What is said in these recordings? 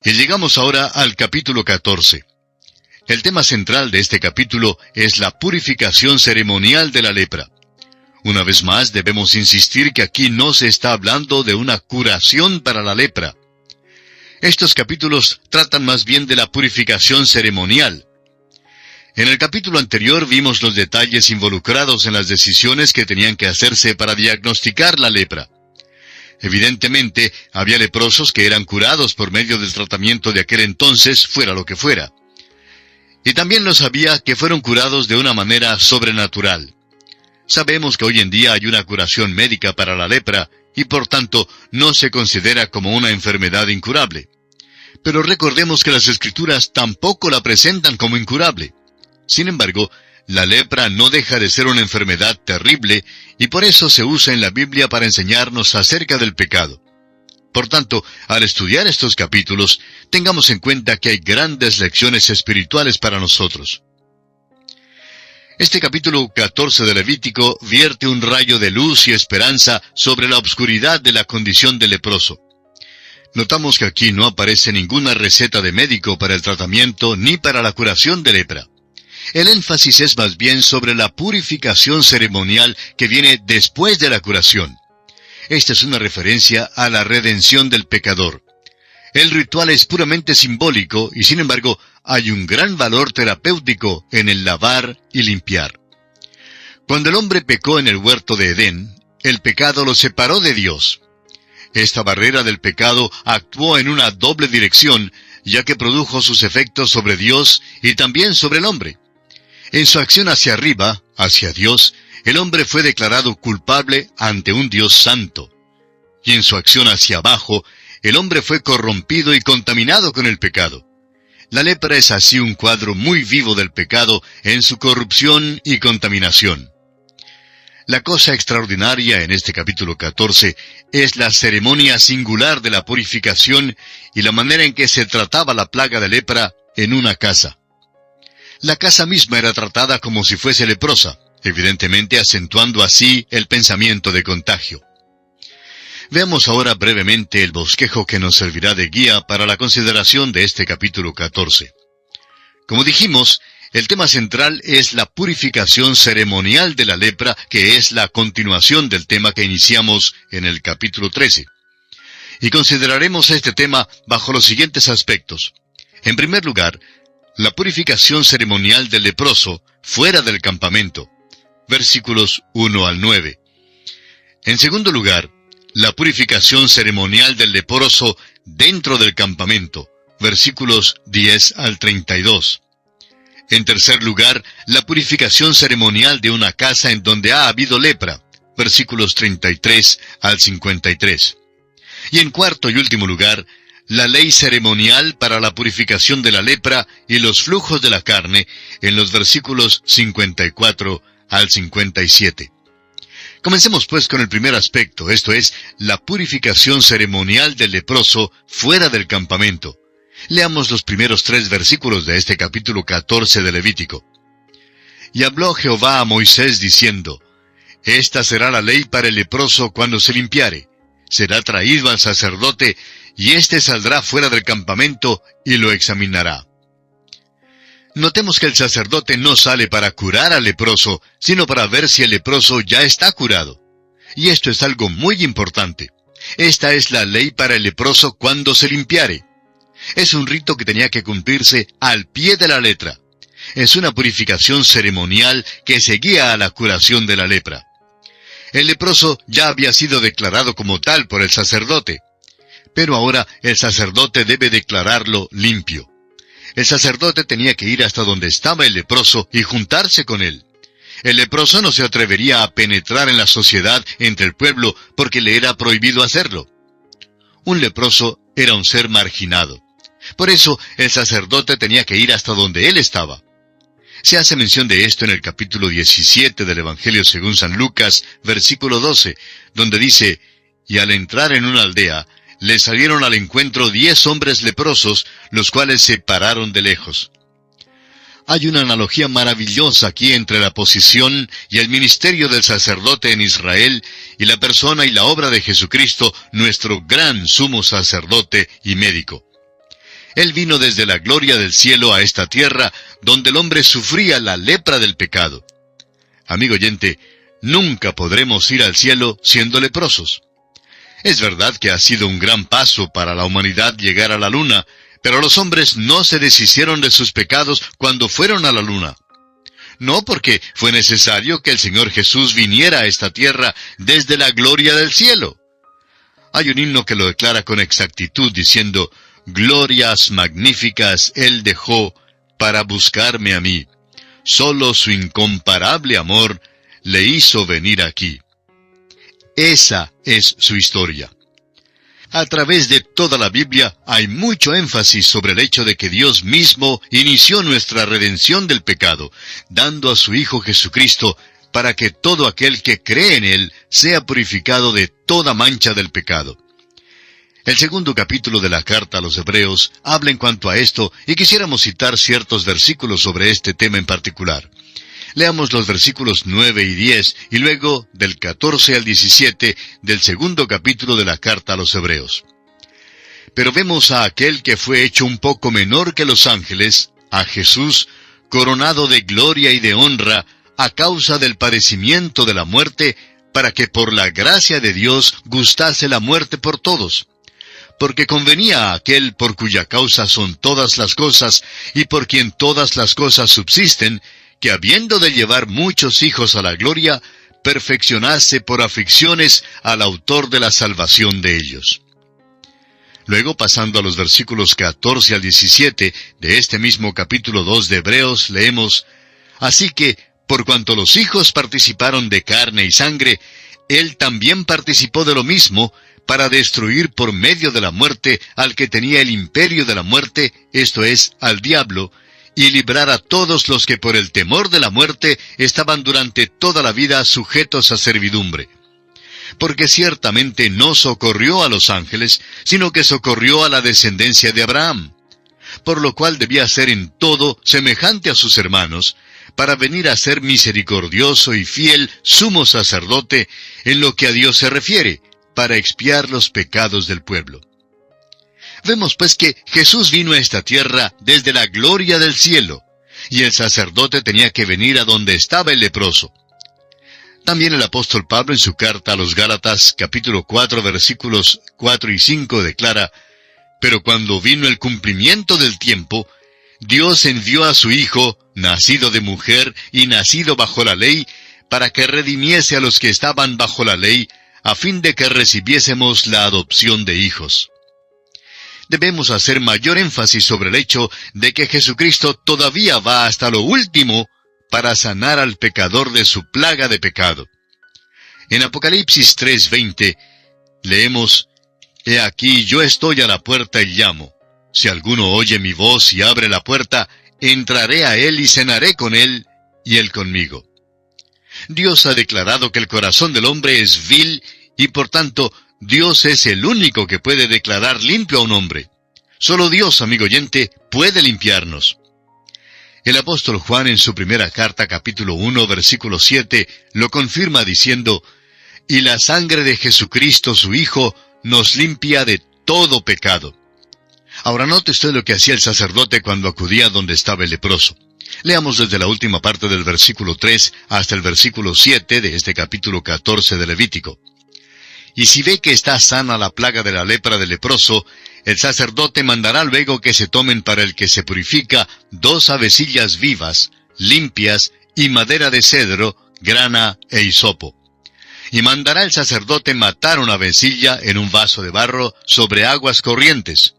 Y llegamos ahora al capítulo 14. El tema central de este capítulo es la purificación ceremonial de la lepra. Una vez más debemos insistir que aquí no se está hablando de una curación para la lepra. Estos capítulos tratan más bien de la purificación ceremonial. En el capítulo anterior vimos los detalles involucrados en las decisiones que tenían que hacerse para diagnosticar la lepra. Evidentemente, había leprosos que eran curados por medio del tratamiento de aquel entonces, fuera lo que fuera. Y también los había que fueron curados de una manera sobrenatural. Sabemos que hoy en día hay una curación médica para la lepra, y por tanto no se considera como una enfermedad incurable. Pero recordemos que las Escrituras tampoco la presentan como incurable. Sin embargo, la lepra no deja de ser una enfermedad terrible, y por eso se usa en la Biblia para enseñarnos acerca del pecado. Por tanto, al estudiar estos capítulos, tengamos en cuenta que hay grandes lecciones espirituales para nosotros. Este capítulo 14 de Levítico vierte un rayo de luz y esperanza sobre la obscuridad de la condición del leproso. Notamos que aquí no aparece ninguna receta de médico para el tratamiento ni para la curación de lepra. El énfasis es más bien sobre la purificación ceremonial que viene después de la curación. Esta es una referencia a la redención del pecador. El ritual es puramente simbólico y, sin embargo, hay un gran valor terapéutico en el lavar y limpiar. Cuando el hombre pecó en el huerto de Edén, el pecado lo separó de Dios. Esta barrera del pecado actuó en una doble dirección, ya que produjo sus efectos sobre Dios y también sobre el hombre. En su acción hacia arriba, hacia Dios, el hombre fue declarado culpable ante un Dios santo. Y en su acción hacia abajo, el hombre fue corrompido y contaminado con el pecado. La lepra es así un cuadro muy vivo del pecado en su corrupción y contaminación. La cosa extraordinaria en este capítulo 14 es la ceremonia singular de la purificación y la manera en que se trataba la plaga de lepra en una casa. La casa misma era tratada como si fuese leprosa, evidentemente acentuando así el pensamiento de contagio. Veamos ahora brevemente el bosquejo que nos servirá de guía para la consideración de este capítulo 14. Como dijimos, el tema central es la purificación ceremonial de la lepra, que es la continuación del tema que iniciamos en el capítulo 13. Y consideraremos este tema bajo los siguientes aspectos. En primer lugar, la purificación ceremonial del leproso fuera del campamento, versículos 1 al 9. En segundo lugar, la purificación ceremonial del leproso dentro del campamento, versículos 10 al 32. En tercer lugar, la purificación ceremonial de una casa en donde ha habido lepra, versículos 33 al 53. Y en cuarto y último lugar, la ley ceremonial para la purificación de la lepra y los flujos de la carne, en los versículos 54 al 57. Comencemos pues con el primer aspecto, esto es, la purificación ceremonial del leproso fuera del campamento. Leamos los primeros 3 versículos de este capítulo 14 de Levítico. Y habló Jehová a Moisés diciendo, Esta será la ley para el leproso cuando se limpiare. Será traído al sacerdote, y éste saldrá fuera del campamento y lo examinará. Notemos que el sacerdote no sale para curar al leproso, sino para ver si el leproso ya está curado. Y esto es algo muy importante. Esta es la ley para el leproso cuando se limpiare. Es un rito que tenía que cumplirse al pie de la letra. Es una purificación ceremonial que seguía a la curación de la lepra. El leproso ya había sido declarado como tal por el sacerdote. Pero ahora el sacerdote debe declararlo limpio. El sacerdote tenía que ir hasta donde estaba el leproso y juntarse con él. El leproso no se atrevería a penetrar en la sociedad entre el pueblo porque le era prohibido hacerlo. Un leproso era un ser marginado. Por eso el sacerdote tenía que ir hasta donde él estaba. Se hace mención de esto en el capítulo 17 del Evangelio según San Lucas, versículo 12, donde dice, Y al entrar en una aldea, le salieron al encuentro 10 hombres leprosos, los cuales se pararon de lejos. Hay una analogía maravillosa aquí entre la posición y el ministerio del sacerdote en Israel y la persona y la obra de Jesucristo, nuestro gran sumo sacerdote y médico. Él vino desde la gloria del cielo a esta tierra, donde el hombre sufría la lepra del pecado. Amigo oyente, nunca podremos ir al cielo siendo leprosos. Es verdad que ha sido un gran paso para la humanidad llegar a la luna, pero los hombres no se deshicieron de sus pecados cuando fueron a la luna. No porque fue necesario que el Señor Jesús viniera a esta tierra desde la gloria del cielo. Hay un himno que lo declara con exactitud diciendo, «Glorias magníficas Él dejó para buscarme a mí. Solo su incomparable amor le hizo venir aquí». Esa es su historia. A través de toda la Biblia hay mucho énfasis sobre el hecho de que Dios mismo inició nuestra redención del pecado, dando a su Hijo Jesucristo para que todo aquel que cree en Él sea purificado de toda mancha del pecado. El segundo capítulo de la carta a los Hebreos habla en cuanto a esto y quisiéramos citar ciertos versículos sobre este tema en particular. Leamos los versículos 9 y 10 y luego del 14 al 17 del segundo capítulo de la carta a los Hebreos. Pero vemos a aquel que fue hecho un poco menor que los ángeles, a Jesús, coronado de gloria y de honra, a causa del padecimiento de la muerte, para que por la gracia de Dios gustase la muerte por todos. Porque convenía a aquel por cuya causa son todas las cosas, y por quien todas las cosas subsisten, que habiendo de llevar muchos hijos a la gloria, perfeccionase por aflicciones al autor de la salvación de ellos. Luego, pasando a los versículos 14 al 17 de este mismo capítulo 2 de Hebreos, leemos, «Así que, por cuanto los hijos participaron de carne y sangre, Él también participó de lo mismo, para destruir por medio de la muerte al que tenía el imperio de la muerte, esto es, al diablo, y librar a todos los que por el temor de la muerte estaban durante toda la vida sujetos a servidumbre. Porque ciertamente no socorrió a los ángeles, sino que socorrió a la descendencia de Abraham, por lo cual debía ser en todo semejante a sus hermanos, para venir a ser misericordioso y fiel sumo sacerdote en lo que a Dios se refiere, para expiar los pecados del pueblo». Vemos pues que Jesús vino a esta tierra desde la gloria del cielo, y el sacerdote tenía que venir a donde estaba el leproso. También el apóstol Pablo en su carta a los Gálatas, capítulo 4, versículos 4 y 5, declara, «Pero cuando vino el cumplimiento del tiempo, Dios envió a su Hijo, nacido de mujer y nacido bajo la ley, para que redimiese a los que estaban bajo la ley, a fin de que recibiésemos la adopción de hijos». Debemos hacer mayor énfasis sobre el hecho de que Jesucristo todavía va hasta lo último para sanar al pecador de su plaga de pecado. En Apocalipsis 3:20 leemos, «He aquí yo estoy a la puerta y llamo. Si alguno oye mi voz y abre la puerta, entraré a él y cenaré con él, y él conmigo». Dios ha declarado que el corazón del hombre es vil y por tanto Dios es el único que puede declarar limpio a un hombre. Solo Dios, amigo oyente, puede limpiarnos. El apóstol Juan en su primera carta, capítulo 1, versículo 7, lo confirma diciendo, «Y la sangre de Jesucristo su Hijo nos limpia de todo pecado». Ahora note usted lo que hacía el sacerdote cuando acudía donde estaba el leproso. Leamos desde la última parte del versículo 3 hasta el versículo 7 de este capítulo 14 de Levítico. «Y si ve que está sana la plaga de la lepra del leproso, el sacerdote mandará luego que se tomen para el que se purifica 2 avecillas vivas, limpias, y madera de cedro, grana e hisopo. Y mandará el sacerdote matar una avecilla en un vaso de barro sobre aguas corrientes.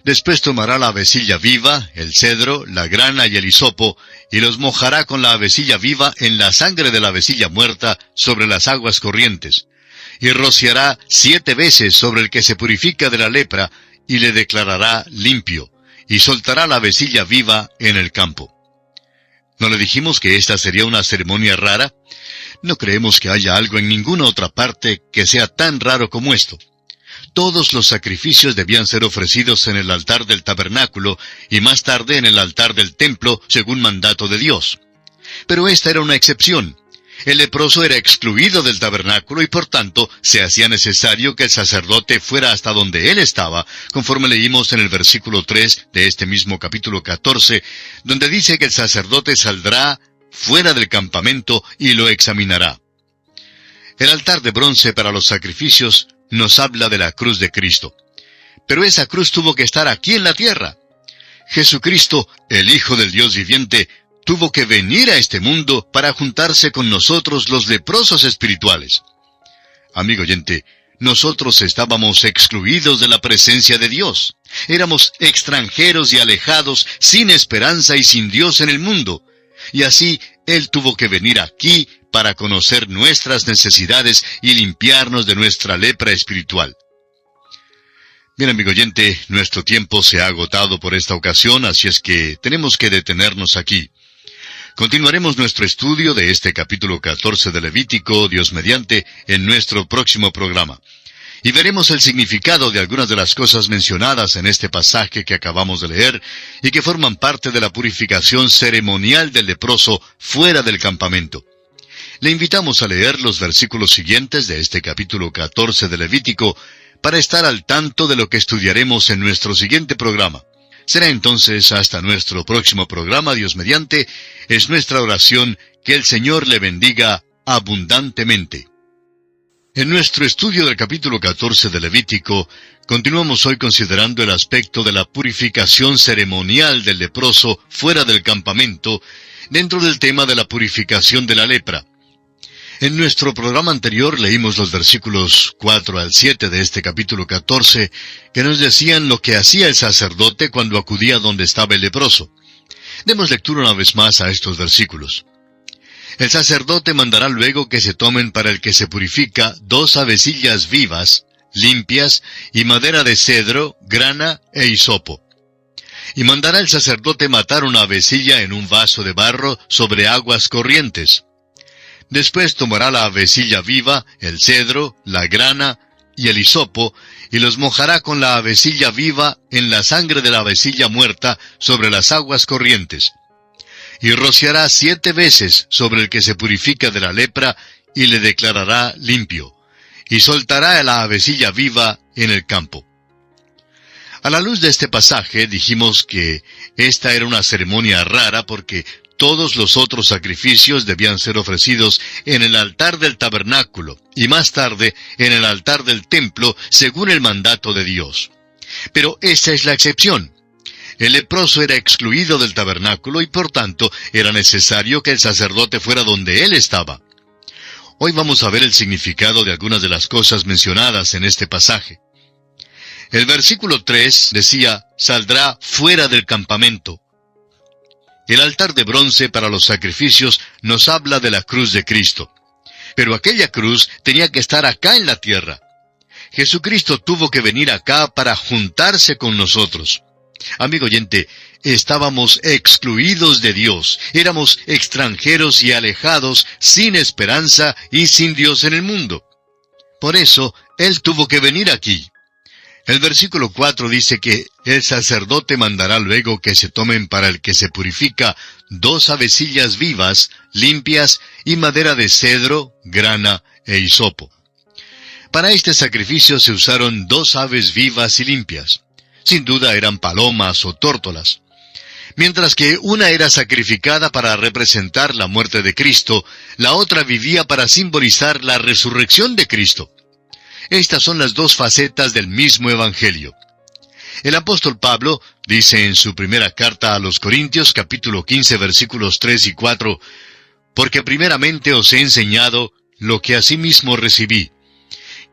Después tomará la avecilla viva, el cedro, la grana y el hisopo, y los mojará con la avecilla viva en la sangre de la avecilla muerta sobre las aguas corrientes. Y rociará 7 veces sobre el que se purifica de la lepra, y le declarará limpio, y soltará la avecilla viva en el campo». ¿No le dijimos que esta sería una ceremonia rara? No creemos que haya algo en ninguna otra parte que sea tan raro como esto. Todos los sacrificios debían ser ofrecidos en el altar del tabernáculo, y más tarde en el altar del templo, según mandato de Dios. Pero esta era una excepción. El leproso era excluido del tabernáculo y por tanto se hacía necesario que el sacerdote fuera hasta donde él estaba, conforme leímos en el versículo 3 de este mismo capítulo 14, donde dice que el sacerdote saldrá fuera del campamento y lo examinará. El altar de bronce para los sacrificios nos habla de la cruz de Cristo. Pero esa cruz tuvo que estar aquí en la tierra. Jesucristo, el Hijo del Dios viviente, tuvo que venir a este mundo para juntarse con nosotros los leprosos espirituales. Amigo oyente, nosotros estábamos excluidos de la presencia de Dios. Éramos extranjeros y alejados, sin esperanza y sin Dios en el mundo. Y así, Él tuvo que venir aquí para conocer nuestras necesidades y limpiarnos de nuestra lepra espiritual. Bien, amigo oyente, nuestro tiempo se ha agotado por esta ocasión, así es que tenemos que detenernos aquí. Continuaremos nuestro estudio de este capítulo 14 de Levítico, Dios mediante, en nuestro próximo programa. Y veremos el significado de algunas de las cosas mencionadas en este pasaje que acabamos de leer y que forman parte de la purificación ceremonial del leproso fuera del campamento. Le invitamos a leer los versículos siguientes de este capítulo 14 de Levítico para estar al tanto de lo que estudiaremos en nuestro siguiente programa. Será entonces hasta nuestro próximo programa, Dios mediante. Es nuestra oración que el Señor le bendiga abundantemente. En nuestro estudio del capítulo 14 de Levítico, continuamos hoy considerando el aspecto de la purificación ceremonial del leproso fuera del campamento, dentro del tema de la purificación de la lepra. En nuestro programa anterior leímos los versículos 4 al 7 de este capítulo 14, que nos decían lo que hacía el sacerdote cuando acudía donde estaba el leproso. Demos lectura una vez más a estos versículos. El sacerdote mandará luego que se tomen para el que se purifica 2 avecillas vivas, limpias, y madera de cedro, grana e hisopo. Y mandará el sacerdote matar una avecilla en un vaso de barro sobre aguas corrientes. Después tomará la avecilla viva, el cedro, la grana y el hisopo, y los mojará con la avecilla viva en la sangre de la avecilla muerta sobre las aguas corrientes. Y rociará 7 veces sobre el que se purifica de la lepra, y le declarará limpio. Y soltará la avecilla viva en el campo. A la luz de este pasaje dijimos que esta era una ceremonia rara porque todos los otros sacrificios debían ser ofrecidos en el altar del tabernáculo y más tarde en el altar del templo según el mandato de Dios. Pero esta es la excepción. El leproso era excluido del tabernáculo y por tanto era necesario que el sacerdote fuera donde él estaba. Hoy vamos a ver el significado de algunas de las cosas mencionadas en este pasaje. El versículo 3 decía, saldrá fuera del campamento. El altar de bronce para los sacrificios nos habla de la cruz de Cristo. Pero aquella cruz tenía que estar acá en la tierra. Jesucristo tuvo que venir acá para juntarse con nosotros. Amigo oyente, estábamos excluidos de Dios. Éramos extranjeros y alejados, sin esperanza y sin Dios en el mundo. Por eso, Él tuvo que venir aquí. El versículo 4 dice que el sacerdote mandará luego que se tomen para el que se purifica 2 avecillas vivas, limpias, y madera de cedro, grana e hisopo. Para este sacrificio se usaron 2 aves vivas y limpias. Sin duda eran palomas o tórtolas. Mientras que una era sacrificada para representar la muerte de Cristo, la otra vivía para simbolizar la resurrección de Cristo. Estas son las 2 facetas del mismo Evangelio. El apóstol Pablo dice en su primera carta a los Corintios, capítulo 15, versículos 3 y 4, «Porque primeramente os he enseñado lo que asimismo recibí,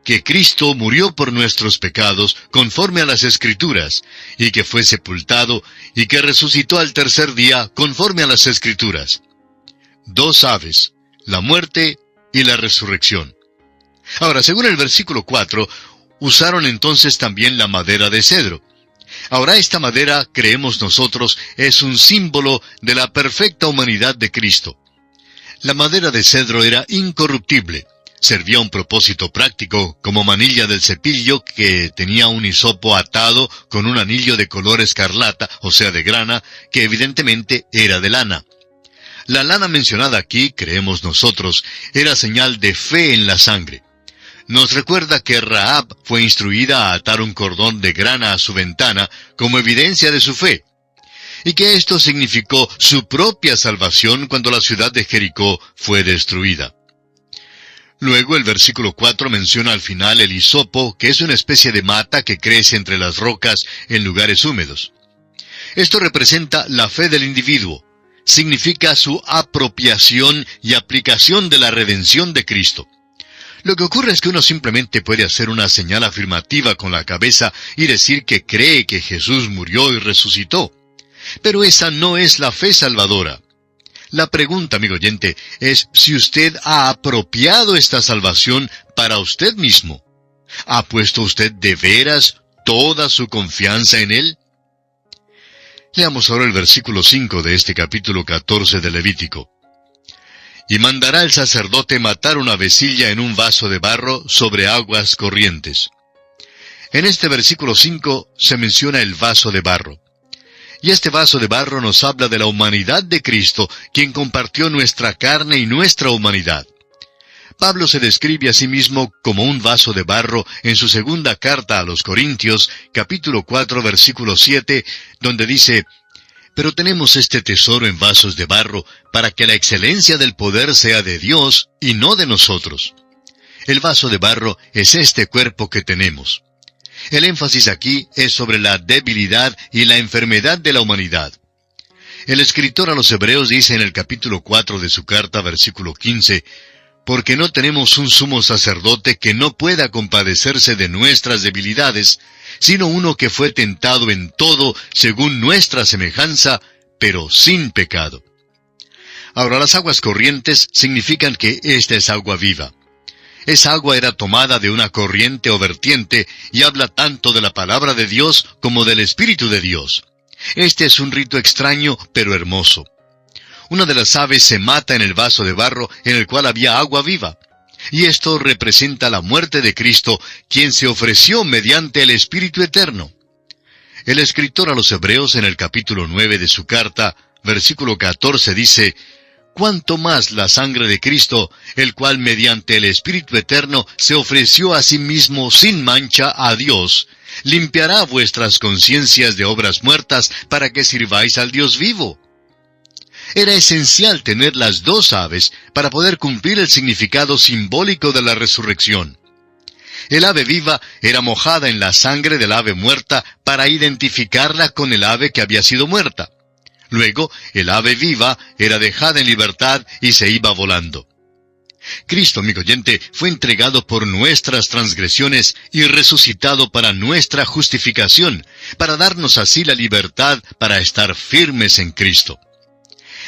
que Cristo murió por nuestros pecados conforme a las Escrituras, y que fue sepultado, y que resucitó al tercer día conforme a las Escrituras». 2 aves, la muerte y la resurrección. Ahora, según el versículo 4, usaron entonces también la madera de cedro. Ahora, esta madera, creemos nosotros, es un símbolo de la perfecta humanidad de Cristo. La madera de cedro era incorruptible. Servía a un propósito práctico, como manilla del cepillo que tenía un hisopo atado con un anillo de color escarlata, o sea de grana, que evidentemente era de lana. La lana mencionada aquí, creemos nosotros, era señal de fe en la sangre. Nos recuerda que Rahab fue instruida a atar un cordón de grana a su ventana como evidencia de su fe, y que esto significó su propia salvación cuando la ciudad de Jericó fue destruida. Luego el versículo 4 menciona al final el hisopo, que es una especie de mata que crece entre las rocas en lugares húmedos. Esto representa la fe del individuo. Significa su apropiación y aplicación de la redención de Cristo. Lo que ocurre es que uno simplemente puede hacer una señal afirmativa con la cabeza y decir que cree que Jesús murió y resucitó. Pero esa no es la fe salvadora. La pregunta, amigo oyente, es si usted ha apropiado esta salvación para usted mismo. ¿Ha puesto usted de veras toda su confianza en Él? Leamos ahora el versículo 5 de este capítulo 14 de Levítico. Y mandará el sacerdote matar una vecilla en un vaso de barro sobre aguas corrientes. En este versículo 5 se menciona el vaso de barro. Y este vaso de barro nos habla de la humanidad de Cristo, quien compartió nuestra carne y nuestra humanidad. Pablo se describe a sí mismo como un vaso de barro en su segunda carta a los Corintios, capítulo 4, versículo 7, donde dice: «Pero tenemos este tesoro en vasos de barro, para que la excelencia del poder sea de Dios y no de nosotros». El vaso de barro es este cuerpo que tenemos. El énfasis aquí es sobre la debilidad y la enfermedad de la humanidad. El escritor a los Hebreos dice en el capítulo 4 de su carta, versículo 15, «Porque no tenemos un sumo sacerdote que no pueda compadecerse de nuestras debilidades, sino uno que fue tentado en todo según nuestra semejanza, pero sin pecado». Ahora, las aguas corrientes significan que esta es agua viva. Esa agua era tomada de una corriente o vertiente y habla tanto de la palabra de Dios como del Espíritu de Dios. Este es un rito extraño, pero hermoso. Una de las aves se mata en el vaso de barro en el cual había agua viva. Y esto representa la muerte de Cristo, quien se ofreció mediante el Espíritu Eterno. El escritor a los Hebreos en el capítulo 9 de su carta, versículo 14 dice: «Cuánto más la sangre de Cristo, el cual mediante el Espíritu Eterno se ofreció a sí mismo sin mancha a Dios, limpiará vuestras conciencias de obras muertas para que sirváis al Dios vivo». Era esencial tener las dos aves para poder cumplir el significado simbólico de la resurrección. El ave viva era mojada en la sangre del ave muerta para identificarla con el ave que había sido muerta. Luego, el ave viva era dejada en libertad y se iba volando. Cristo, amigo oyente, fue entregado por nuestras transgresiones y resucitado para nuestra justificación, para darnos así la libertad para estar firmes en Cristo.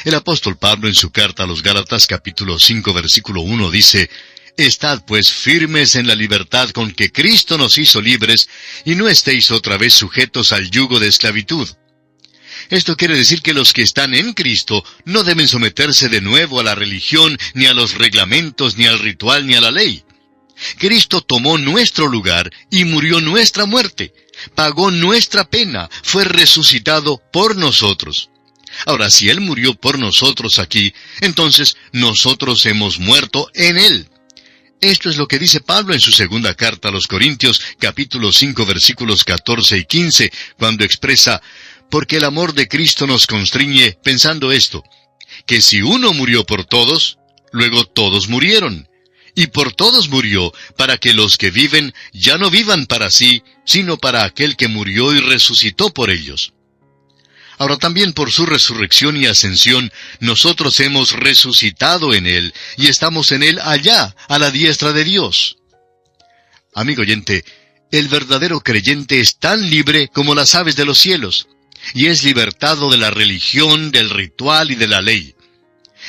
El apóstol Pablo en su carta a los Gálatas capítulo 5 versículo 1 dice: «Estad pues firmes en la libertad con que Cristo nos hizo libres, y no estéis otra vez sujetos al yugo de esclavitud». Esto quiere decir que los que están en Cristo no deben someterse de nuevo a la religión, ni a los reglamentos, ni al ritual, ni a la ley. Cristo tomó nuestro lugar y murió nuestra muerte, pagó nuestra pena, fue resucitado por nosotros. Ahora, si Él murió por nosotros aquí, entonces nosotros hemos muerto en Él. Esto es lo que dice Pablo en su segunda carta a los Corintios, capítulo 5, versículos 14 y 15, cuando expresa: «Porque el amor de Cristo nos constriñe, pensando esto, que si uno murió por todos, luego todos murieron. Y por todos murió, para que los que viven ya no vivan para sí, sino para aquel que murió y resucitó por ellos». Ahora también por su resurrección y ascensión, nosotros hemos resucitado en Él, y estamos en Él allá, a la diestra de Dios. Amigo oyente, el verdadero creyente es tan libre como las aves de los cielos, y es libertado de la religión, del ritual y de la ley.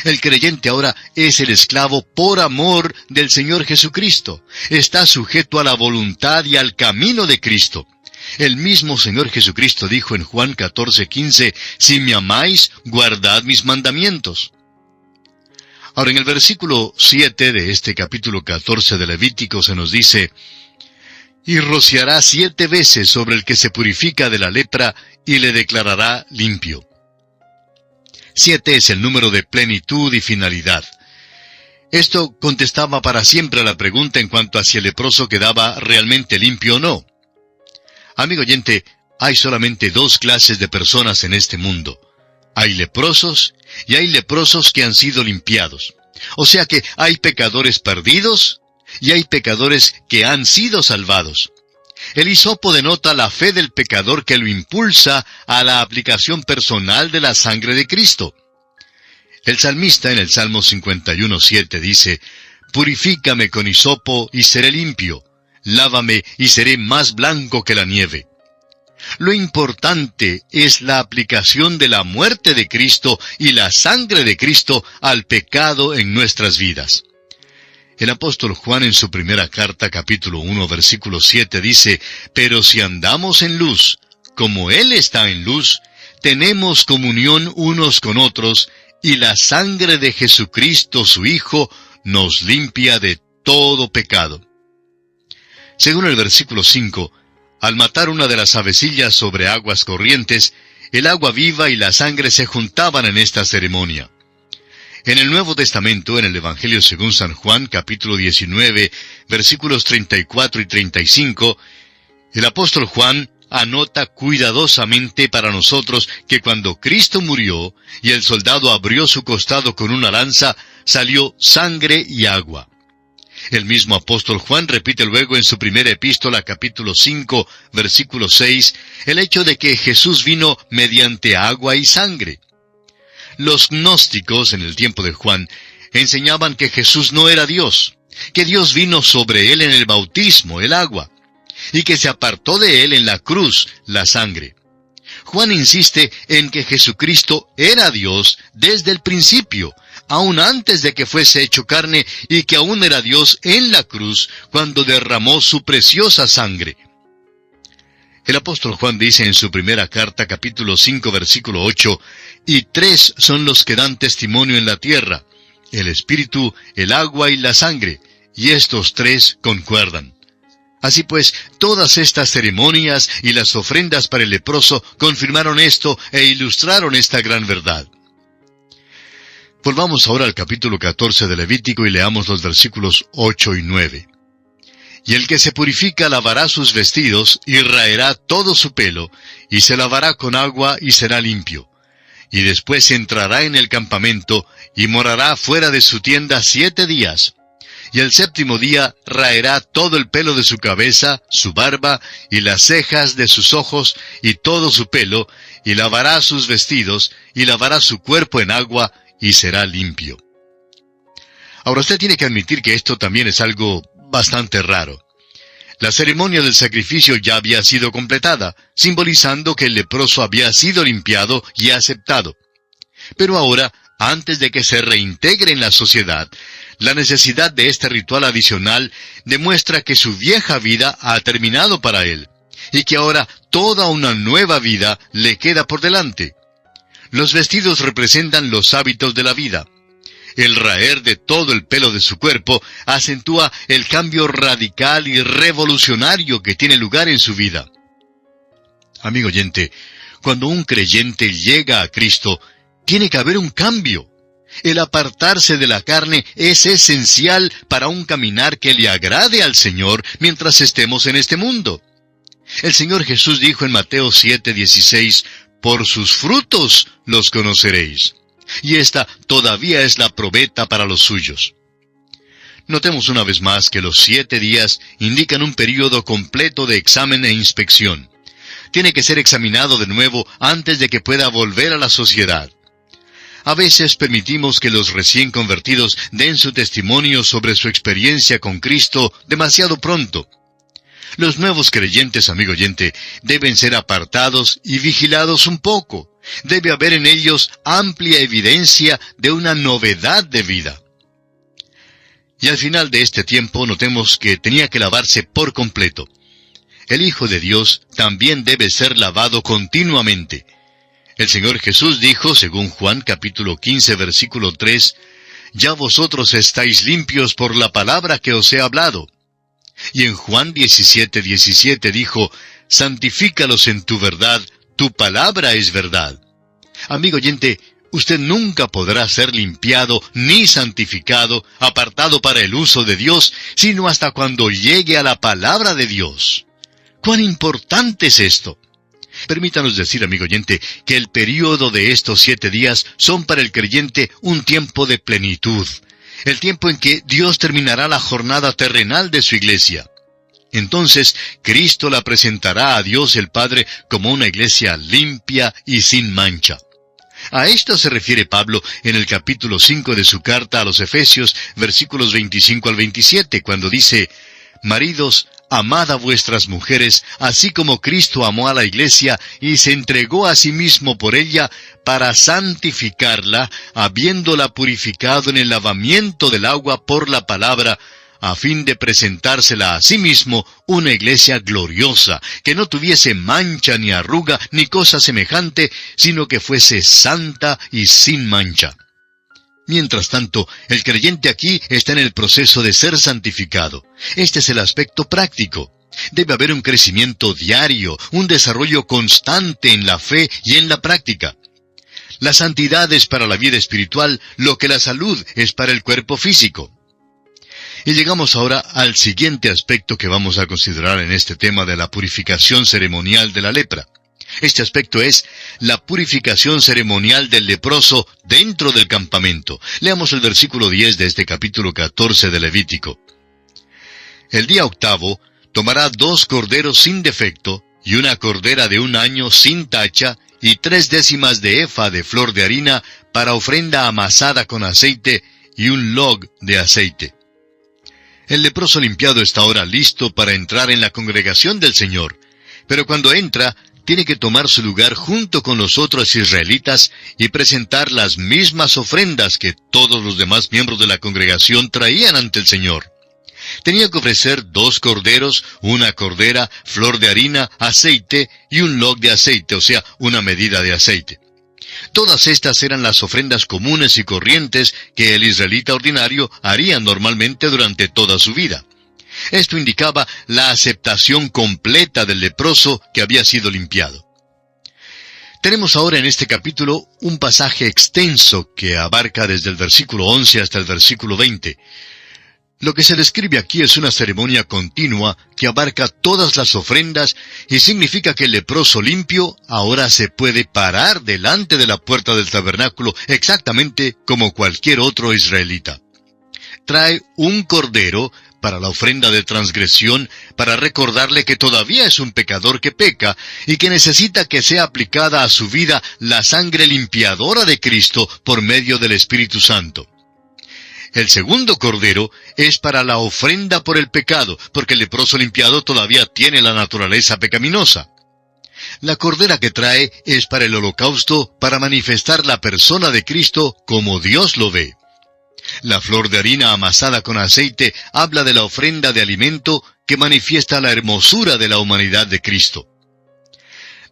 El creyente ahora es el esclavo por amor del Señor Jesucristo. Está sujeto a la voluntad y al camino de Cristo. El mismo Señor Jesucristo dijo en Juan 14:15, «Si me amáis, guardad mis mandamientos». Ahora en el versículo 7 de este capítulo 14 de Levítico se nos dice: «Y rociará 7 veces sobre el que se purifica de la lepra, y le declarará limpio». 7 es el número de plenitud y finalidad. Esto contestaba para siempre a la pregunta en cuanto a si el leproso quedaba realmente limpio o no. Amigo oyente, hay solamente dos clases de personas en este mundo. Hay leprosos y hay leprosos que han sido limpiados. O sea que hay pecadores perdidos y hay pecadores que han sido salvados. El hisopo denota la fe del pecador que lo impulsa a la aplicación personal de la sangre de Cristo. El salmista en el Salmo 51:7 dice, «Purifícame con hisopo y seré limpio, lávame y seré más blanco que la nieve». Lo importante es la aplicación de la muerte de Cristo y la sangre de Cristo al pecado en nuestras vidas. El apóstol Juan en su primera carta, capítulo 1, versículo 7, dice, «Pero si andamos en luz, como Él está en luz, tenemos comunión unos con otros, y la sangre de Jesucristo, su Hijo, nos limpia de todo pecado». Según el versículo 5, al matar una de las avecillas sobre aguas corrientes, el agua viva y la sangre se juntaban en esta ceremonia. En el Nuevo Testamento, en el Evangelio según San Juan, capítulo 19, versículos 34 y 35, el apóstol Juan anota cuidadosamente para nosotros que cuando Cristo murió y el soldado abrió su costado con una lanza, salió sangre y agua. El mismo apóstol Juan repite luego en su primera epístola, capítulo 5, versículo 6, el hecho de que Jesús vino mediante agua y sangre. Los gnósticos, en el tiempo de Juan, enseñaban que Jesús no era Dios, que Dios vino sobre él en el bautismo, el agua, y que se apartó de él en la cruz, la sangre. Juan insiste en que Jesucristo era Dios desde el principio, aún antes de que fuese hecho carne, y que aún era Dios en la cruz cuando derramó su preciosa sangre. El apóstol Juan dice en su primera carta, capítulo 5, versículo 8, «Y tres son los que dan testimonio en la tierra, el espíritu, el agua y la sangre, y estos tres concuerdan». Así pues, todas estas ceremonias y las ofrendas para el leproso confirmaron esto e ilustraron esta gran verdad. Volvamos ahora al capítulo 14 de Levítico y leamos los versículos 8 y 9. «Y el que se purifica lavará sus vestidos y raerá todo su pelo, y se lavará con agua y será limpio. Y después entrará en el campamento y morará fuera de su tienda 7 días. Y el séptimo día raerá todo el pelo de su cabeza, su barba, y las cejas de sus ojos, y todo su pelo, y lavará sus vestidos, y lavará su cuerpo en agua, y será limpio». Ahora usted tiene que admitir que esto también es algo bastante raro. La ceremonia del sacrificio ya había sido completada, simbolizando que el leproso había sido limpiado y aceptado. Pero ahora, antes de que se reintegre en la sociedad, la necesidad de este ritual adicional demuestra que su vieja vida ha terminado para él, y que ahora toda una nueva vida le queda por delante. Los vestidos representan los hábitos de la vida. El raer de todo el pelo de su cuerpo acentúa el cambio radical y revolucionario que tiene lugar en su vida. Amigo oyente, cuando un creyente llega a Cristo, tiene que haber un cambio. El apartarse de la carne es esencial para un caminar que le agrade al Señor mientras estemos en este mundo. El Señor Jesús dijo en Mateo 7:16, «Por sus frutos los conoceréis». Y esta todavía es la probeta para los suyos. Notemos una vez más que los 7 días indican un período completo de examen e inspección. Tiene que ser examinado de nuevo antes de que pueda volver a la sociedad. A veces permitimos que los recién convertidos den su testimonio sobre su experiencia con Cristo demasiado pronto. Los nuevos creyentes, amigo oyente, deben ser apartados y vigilados un poco. Debe haber en ellos amplia evidencia de una novedad de vida. Y al final de este tiempo notemos que tenía que lavarse por completo. El Hijo de Dios también debe ser lavado continuamente. El Señor Jesús dijo, según Juan capítulo 15, versículo 3, «Ya vosotros estáis limpios por la palabra que os he hablado». Y en Juan 17:17 dijo, «Santifícalos en tu verdad, tu palabra es verdad». Amigo oyente, Usted nunca podrá ser limpiado ni santificado, apartado para el uso de Dios, sino hasta cuando llegue a la palabra de Dios. ¡Cuán importante es esto! Permítanos decir, amigo oyente, que el período de estos 7 días son para el creyente un tiempo de plenitud, el tiempo en que Dios terminará la jornada terrenal de su iglesia. Entonces, Cristo la presentará a Dios el Padre como una iglesia limpia y sin mancha. A esto se refiere Pablo en el capítulo 5 de su carta a los Efesios, versículos 25 al 27, cuando dice: «Maridos, amad a vuestras mujeres, así como Cristo amó a la iglesia y se entregó a sí mismo por ella, para santificarla, habiéndola purificado en el lavamiento del agua por la palabra, a fin de presentársela a sí mismo una iglesia gloriosa, que no tuviese mancha ni arruga ni cosa semejante, sino que fuese santa y sin mancha». Mientras tanto, el creyente aquí está en el proceso de ser santificado. Este es el aspecto práctico. Debe haber un crecimiento diario, un desarrollo constante en la fe y en la práctica. La santidad es para la vida espiritual lo que la salud es para el cuerpo físico. Y llegamos ahora al siguiente aspecto que vamos a considerar en este tema de la purificación ceremonial de la lepra. Este aspecto es la purificación ceremonial del leproso dentro del campamento. Leamos el versículo 10 de este capítulo 14 de Levítico. El día 8 tomará 2 corderos sin defecto, y una cordera de 1 año sin tacha, y 3/10 de efa de flor de harina, para ofrenda amasada con aceite, y un log de aceite. El leproso limpiado está ahora listo para entrar en la congregación del Señor, pero cuando entra, tiene que tomar su lugar junto con los otros israelitas y presentar las mismas ofrendas que todos los demás miembros de la congregación traían ante el Señor. Tenía que ofrecer 2 corderos, una cordera, flor de harina, aceite y un log de aceite, o sea, una medida de aceite. Todas estas eran las ofrendas comunes y corrientes que el israelita ordinario haría normalmente durante toda su vida. Esto indicaba la aceptación completa del leproso que había sido limpiado. Tenemos ahora en este capítulo un pasaje extenso que abarca desde el versículo 11 hasta el versículo 20. Lo que se describe aquí es una ceremonia continua que abarca todas las ofrendas y significa que el leproso limpio ahora se puede parar delante de la puerta del tabernáculo exactamente como cualquier otro israelita. Trae un cordero para la ofrenda de transgresión, para recordarle que todavía es un pecador que peca y que necesita que sea aplicada a su vida la sangre limpiadora de Cristo por medio del Espíritu Santo. El segundo cordero es para la ofrenda por el pecado, porque el leproso limpiado todavía tiene la naturaleza pecaminosa. La cordera que trae es para el holocausto, para manifestar la persona de Cristo como Dios lo ve. La flor de harina amasada con aceite habla de la ofrenda de alimento que manifiesta la hermosura de la humanidad de Cristo.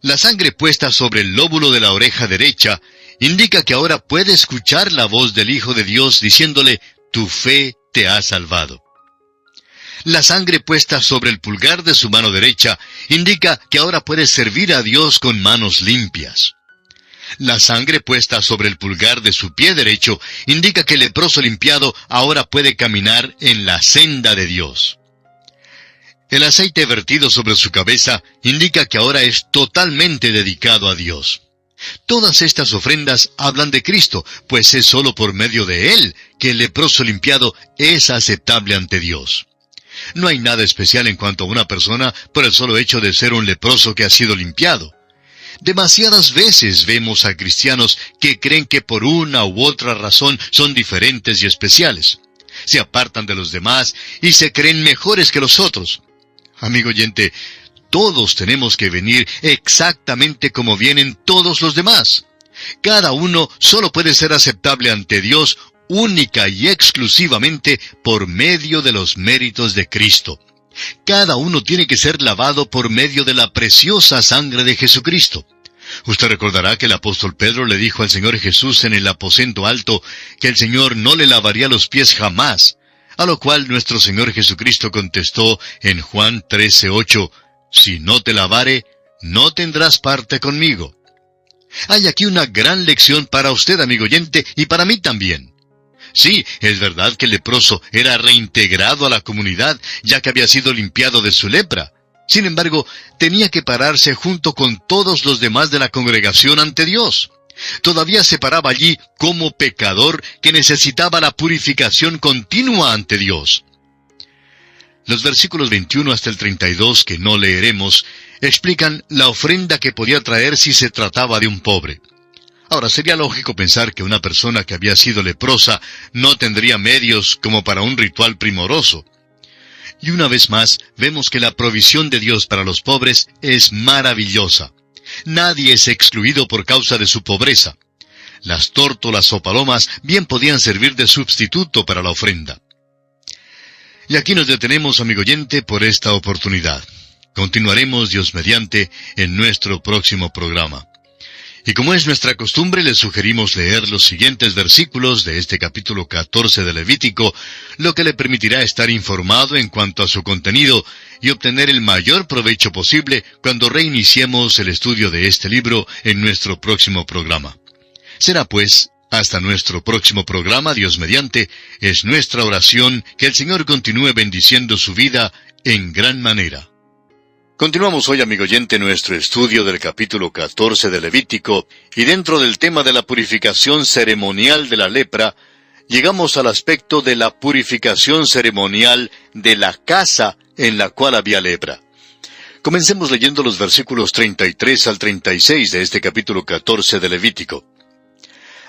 La sangre puesta sobre el lóbulo de la oreja derecha indica que ahora puede escuchar la voz del Hijo de Dios diciéndole: «Tu fe te ha salvado». La sangre puesta sobre el pulgar de su mano derecha indica que ahora puede servir a Dios con manos limpias. La sangre puesta sobre el pulgar de su pie derecho indica que el leproso limpiado ahora puede caminar en la senda de Dios. El aceite vertido sobre su cabeza indica que ahora es totalmente dedicado a Dios. Todas estas ofrendas hablan de Cristo, pues es sólo por medio de Él que el leproso limpiado es aceptable ante Dios. No hay nada especial en cuanto a una persona por el solo hecho de ser un leproso que ha sido limpiado. Demasiadas veces vemos a cristianos que creen que por una u otra razón son diferentes y especiales. Se apartan de los demás y se creen mejores que los otros. Amigo oyente, todos tenemos que venir exactamente como vienen todos los demás. Cada uno solo puede ser aceptable ante Dios única y exclusivamente por medio de los méritos de Cristo. Cada uno tiene que ser lavado por medio de la preciosa sangre de Jesucristo. Usted recordará que el apóstol Pedro le dijo al Señor Jesús en el aposento alto que el Señor no le lavaría los pies jamás, a lo cual nuestro Señor Jesucristo contestó en Juan 13:8, «Si no te lavare, no tendrás parte conmigo». Hay aquí una gran lección para usted, amigo oyente, y para mí también. Sí, es verdad que el leproso era reintegrado a la comunidad, ya que había sido limpiado de su lepra. Sin embargo, tenía que pararse junto con todos los demás de la congregación ante Dios. Todavía se paraba allí como pecador que necesitaba la purificación continua ante Dios. Los versículos 21 hasta el 32, que no leeremos, explican la ofrenda que podía traer si se trataba de un pobre. Ahora, sería lógico pensar que una persona que había sido leprosa no tendría medios como para un ritual primoroso. Y una vez más, vemos que la provisión de Dios para los pobres es maravillosa. Nadie es excluido por causa de su pobreza. Las tórtolas o palomas bien podían servir de sustituto para la ofrenda. Y aquí nos detenemos, amigo oyente, por esta oportunidad. Continuaremos, Dios mediante, en nuestro próximo programa. Y como es nuestra costumbre, les sugerimos leer los siguientes versículos de este capítulo 14 de Levítico, lo que le permitirá estar informado en cuanto a su contenido y obtener el mayor provecho posible cuando reiniciemos el estudio de este libro en nuestro próximo programa. Será pues, hasta nuestro próximo programa, Dios mediante, es nuestra oración que el Señor continúe bendiciendo su vida en gran manera. Continuamos hoy, amigo oyente, nuestro estudio del capítulo 14 de Levítico, y dentro del tema de la purificación ceremonial de la lepra, llegamos al aspecto de la purificación ceremonial de la casa en la cual había lepra. Comencemos leyendo los versículos 33 al 36 de este capítulo 14 de Levítico.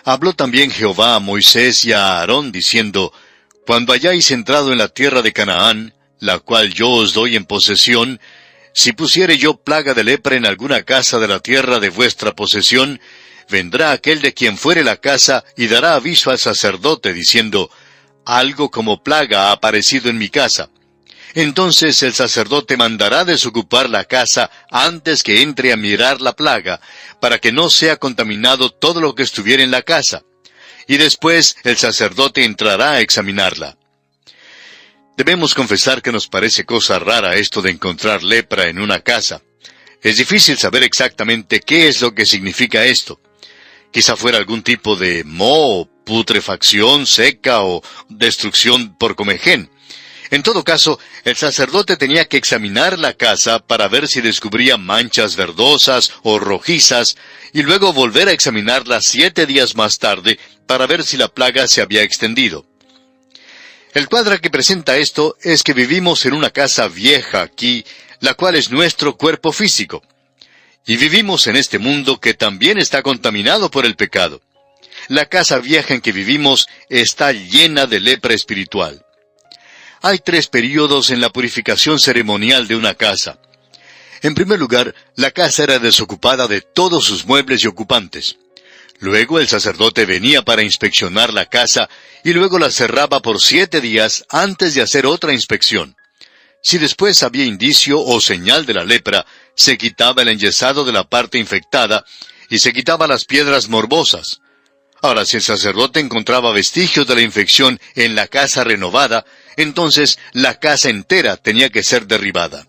Habló también Jehová a Moisés y a Aarón, diciendo, Cuando hayáis entrado en la tierra de Canaán, la cual yo os doy en posesión, si pusiere yo plaga de lepra en alguna casa de la tierra de vuestra posesión, vendrá aquel de quien fuere la casa y dará aviso al sacerdote, diciendo, Algo como plaga ha aparecido en mi casa. Entonces el sacerdote mandará desocupar la casa antes que entre a mirar la plaga, para que no sea contaminado todo lo que estuviera en la casa. Y después el sacerdote entrará a examinarla. Debemos confesar que nos parece cosa rara esto de encontrar lepra en una casa. Es difícil saber exactamente qué es lo que significa esto. Quizá fuera algún tipo de moho, putrefacción seca o destrucción por comején. En todo caso, el sacerdote tenía que examinar la casa para ver si descubría manchas verdosas o rojizas, y luego volver a examinarla 7 días más tarde para ver si la plaga se había extendido. El cuadro que presenta esto es que vivimos en una casa vieja aquí, la cual es nuestro cuerpo físico. Y vivimos en este mundo que también está contaminado por el pecado. La casa vieja en que vivimos está llena de lepra espiritual. Hay 3 períodos en la purificación ceremonial de una casa. En primer lugar, la casa era desocupada de todos sus muebles y ocupantes. Luego el sacerdote venía para inspeccionar la casa y luego la cerraba por 7 días antes de hacer otra inspección. Si después había indicio o señal de la lepra, se quitaba el enyesado de la parte infectada y se quitaba las piedras morbosas. Ahora, si el sacerdote encontraba vestigios de la infección en la casa renovada, entonces la casa entera tenía que ser derribada.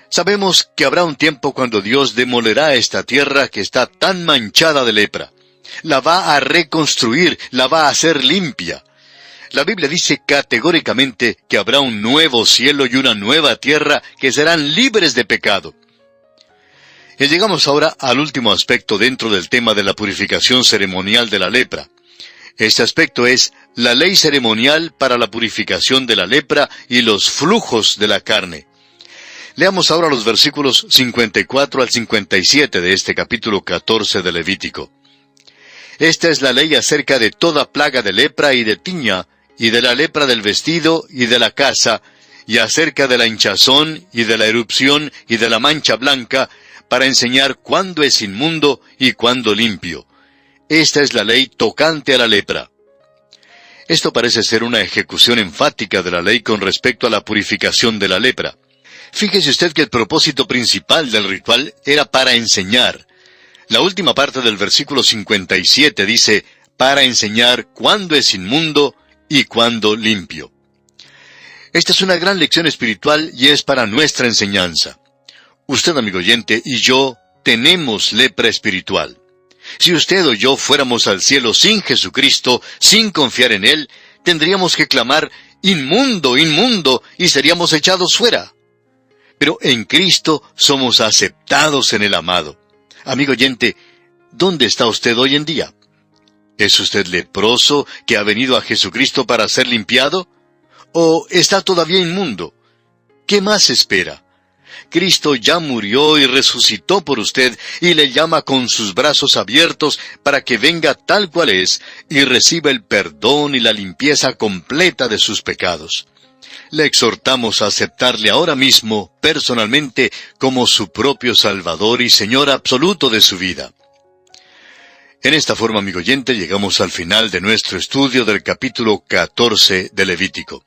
Sabemos que habrá un tiempo cuando Dios demolerá esta tierra que está tan manchada de lepra. La va a reconstruir, la va a hacer limpia. La Biblia dice categóricamente que habrá un nuevo cielo y una nueva tierra que serán libres de pecado. Y llegamos ahora al último aspecto dentro del tema de la purificación ceremonial de la lepra. Este aspecto es la ley ceremonial para la purificación de la lepra y los flujos de la carne. Leamos ahora los versículos 54 al 57 de este capítulo 14 de Levítico. Esta es la ley acerca de toda plaga de lepra y de tiña, y de la lepra del vestido y de la casa, y acerca de la hinchazón y de la erupción y de la mancha blanca, para enseñar cuándo es inmundo y cuándo limpio. Esta es la ley tocante a la lepra. Esto parece ser una ejecución enfática de la ley con respecto a la purificación de la lepra. Fíjese usted que el propósito principal del ritual era para enseñar. La última parte del versículo 57 dice, para enseñar cuándo es inmundo y cuándo limpio. Esta es una gran lección espiritual y es para nuestra enseñanza. Usted, amigo oyente, y yo tenemos lepra espiritual. Si usted o yo fuéramos al cielo sin Jesucristo, sin confiar en Él, tendríamos que clamar, inmundo, inmundo, y seríamos echados fuera. Pero en Cristo somos aceptados en el amado. Amigo oyente, ¿dónde está usted hoy en día? ¿Es usted leproso que ha venido a Jesucristo para ser limpiado? ¿O está todavía inmundo? ¿Qué más espera? Cristo ya murió y resucitó por usted y le llama con sus brazos abiertos para que venga tal cual es y reciba el perdón y la limpieza completa de sus pecados. Le exhortamos a aceptarle ahora mismo, personalmente, como su propio Salvador y Señor absoluto de su vida. En esta forma, amigo oyente, llegamos al final de nuestro estudio del capítulo 14 de Levítico.